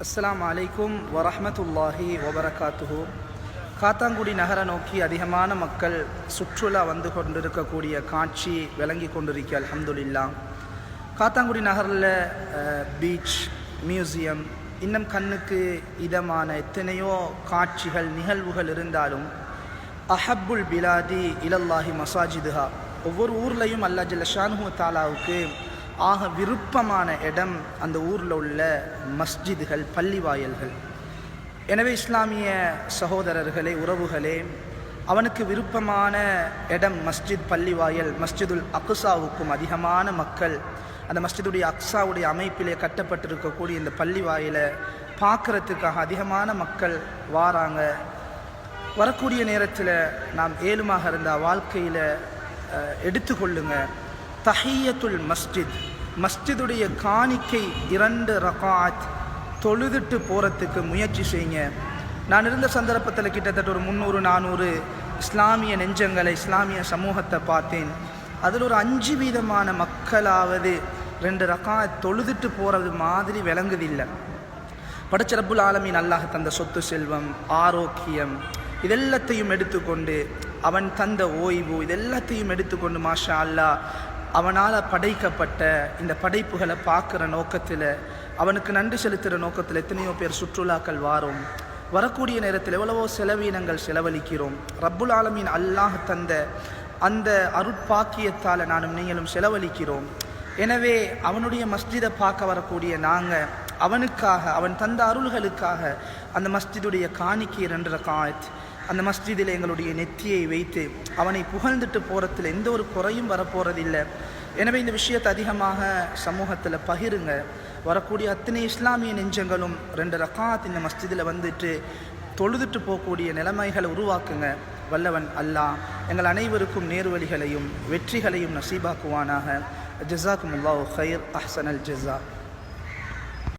அஸ்ஸலாமு அலைக்கும் வரஹ்மத்துல்லாஹி வபரகாத்துஹு. காத்தாங்குடி நகர நோக்கி அதிகமான மக்கள் சுற்றுலா வந்து கொண்டிருக்கக்கூடிய காட்சி விளங்கி கொண்டிருக்க அல்ஹம்துலில்லாஹ். காத்தாங்குடி நகரில் பீச், மியூசியம், இன்னும் கண்ணுக்கு இதமான எத்தனையோ காட்சிகள் நிகழ்வுகள் இருந்தாலும் அஹப்புல் பிலாதி இலல்லாஹி மசாஜிதுஹா, ஒவ்வொரு ஊர்லேயும் அல்லாஹ் ஜல்ல ஷானுஹு தாலாவுக்கு ஆக விருப்பமான இடம் அந்த ஊரில் உள்ள மஸ்ஜிதுகள், பள்ளி வாயல்கள். எனவே இஸ்லாமிய சகோதரர்களே, உறவுகளே, அவனுக்கு விருப்பமான இடம் மஸ்ஜித், பள்ளி வாயல். மஸ்ஜிதுல் அக்ஸாவுக்கும் அதிகமான மக்கள் அந்த மஸ்ஜிதுடைய அக்ஸாவுடைய அமைப்பிலே கட்டப்பட்டிருக்கக்கூடிய இந்த பள்ளி வாயிலை பார்க்குறதுக்காக அதிகமான மக்கள் வாராங்க. வரக்கூடிய நேரத்தில் நாம் ஏழுமாக இருந்தால் வாழ்க்கையில் எடுத்துக்கொள்ளுங்க தஹியத்துல் மஸ்ஜித், மஸ்ஜிதுடைய காணிக்கை 2 ரகாத் தொழுதுட்டு போகிறதுக்கு முயற்சி செய்யுங்க. நான் இருந்த சந்தர்ப்பத்தில் கிட்டத்தட்ட ஒரு 300-400 இஸ்லாமிய நெஞ்சங்களை, இஸ்லாமிய சமூகத்தை பார்த்தேன். அதில் ஒரு 5% மக்களாவது 2 ரகாத் தொழுதுட்டு போகிறது மாதிரி விளங்குதில்லை. படைச்ச ரப்புல் ஆலமீன் அல்லாஹ் தந்த சொத்து, செல்வம், ஆரோக்கியம் இதெல்லாத்தையும் எடுத்துக்கொண்டு, அவன் தந்த ஓய்வு இதெல்லாத்தையும் எடுத்துக்கொண்டு மாஷா அல்லாஹ் அவனால் படைக்கப்பட்ட இந்த படைப்புகளை பார்க்குற நோக்கத்தில், அவனுக்கு நன்றி செலுத்துகிற நோக்கத்தில் எத்தனையோ பேர் சுற்றுலாக்கள் வாரோம். வரக்கூடிய நேரத்தில் எவ்வளவோ செலவீனங்கள் செலவழிக்கிறோம். ரப்புல் ஆலமீன் அல்லாஹ் தந்த அந்த அருட்பாக்கியத்தால் நானும் நீங்களும் செலவழிக்கிறோம். எனவே அவனுடைய மஸ்ஜிதை பார்க்க வரக்கூடிய நாங்கள் அவனுக்காக, அவன் தந்த அருள்களுக்காக அந்த மஸ்ஜிதுடைய காணிக்கை 2 ரகாத் அந்த மஸ்ஜிதில் எங்களுடைய நெத்தியை வைத்து அவனை புகழ்ந்துட்டு போகிறதுல எந்த ஒரு குறையும் வரப்போகிறதில்லை. எனவே இந்த விஷயத்தை அதிகமாக சமூகத்தில் பகிருங்க. வரக்கூடிய அத்தனை இஸ்லாமிய நெஞ்சங்களும் 2 ரகாத் இந்த மஸ்ஜிதில் வந்துட்டு தொழுதுட்டு போகக்கூடிய நிலைமைகளை உருவாக்குங்க. வல்லவன் அல்லாஹ் எங்கள் அனைவருக்கும் நேர்வழிகளையும் வெற்றிகளையும் நசீபாக்குவானாக. ஜஸாக்குமுல்லாஹு கைர், அஹ்சனல் ஜஸா.